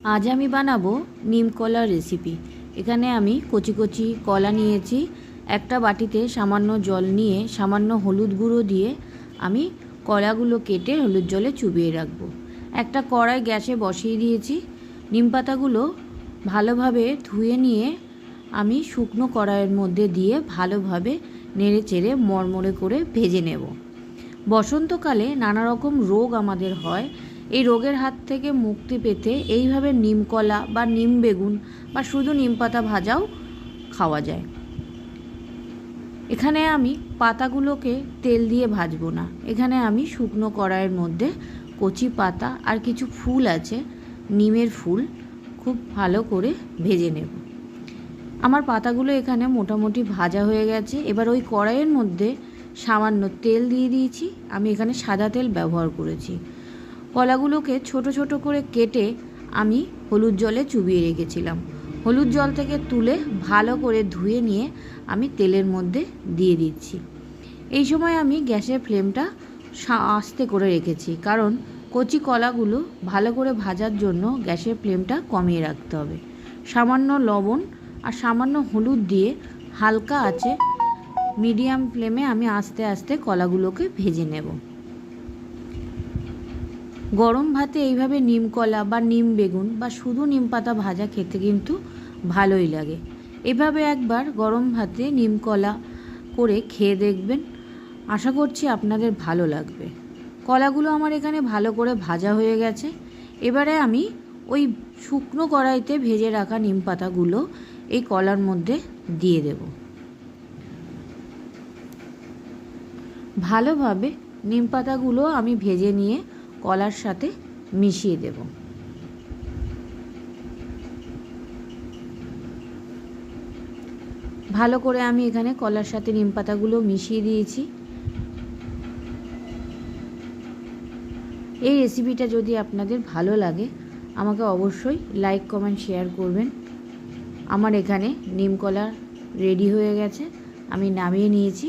আজ আমি বানাবো নিম কলার রেসিপি। এখানে আমি কচি কচি কলা নিয়েছি। একটা বাটিতে সামান্য জল নিয়ে সামান্য হলুদ গুঁড়ো দিয়ে আমি কলাগুলো কেটে হলুদ জলে চুবিয়ে রাখবো। একটা কড়াই গ্যাসে বসিয়ে দিয়েছি। নিম পাতাগুলো ভালোভাবে ধুয়ে নিয়ে আমি শুকনো কড়াইয়ের মধ্যে দিয়ে ভালোভাবে নেড়ে চেড়ে মড়মড়ে করে ভেজে নেব। বসন্তকালে নানা রকম রোগ আমাদের হয়। এই রোগের হাত থেকে মুক্তি পেতে এইভাবে নিম কলা বা নিম বেগুন বা শুধু নিম পাতা ভাজাও খাওয়া যায়। এখানে আমি পাতাগুলোকে তেল দিয়ে ভাজবো না। এখানে আমি শুকনো কড়াইয়ের মধ্যে কচি পাতা আর কিছু ফুল আছে, নিমের ফুল, খুব ভালো করে ভেজে নেব। আমার পাতাগুলো এখানে মোটামুটি ভাজা হয়ে গেছে। এবার ওই কড়াইয়ের মধ্যে সামান্য তেল দিয়ে দিয়েছি। আমি এখানে সাদা তেল ব্যবহার করেছি। কলাগুলোকে ছোট ছোট করে কেটে আমি হলুদ জলে চুবিয়ে রেখেছিলাম। হলুদ জল থেকে তুলে ভালো করে ধুয়ে নিয়ে আমি তেলের মধ্যে দিয়ে দিচ্ছি। এই সময় আমি গ্যাসের ফ্লেমটা আস্তে করে রেখেছি, কারণ কচি কলাগুলো ভালো করে ভাজার জন্য গ্যাসের ফ্লেমটা কমিয়ে রাখতে হবে। সামান্য লবণ আর সামান্য হলুদ দিয়ে হালকা আছে মিডিয়াম ফ্লেমে আমি আস্তে আস্তে কলাগুলোকে ভেজে নেব। গরম ভাতে এইভাবে নিম কলা বা নিম বেগুন বা শুধু নিম পাতা ভাজা খেতে কিন্তু ভালোই লাগে। এভাবে একবার গরম ভাতে নিম কলা করে খেয়ে দেখবেন, আশা করছি আপনাদের ভালো লাগবে। কলাগুলো আমার এখানে ভালো করে ভাজা হয়ে গেছে। এবারে আমি ওই শুকনো কড়াইতে ভেজে রাখা নিম পাতাগুলো এই কলার মধ্যে দিয়ে দেব। ভালোভাবে নিম পাতাগুলো আমি ভেজে নিয়ে কলার সাথে মিশিয়ে দেব। ভালো করে আমি এখানে কলার সাথে নিম পাতাগুলো মিশিয়ে দিয়েছি। এই রেসিপিটা যদি আপনাদের ভালো লাগে আমাকে অবশ্যই লাইক কমেন্ট শেয়ার করবেন। আমার এখানে নিম কলা রেডি হয়ে গেছে, আমি নামিয়ে নিয়েছি।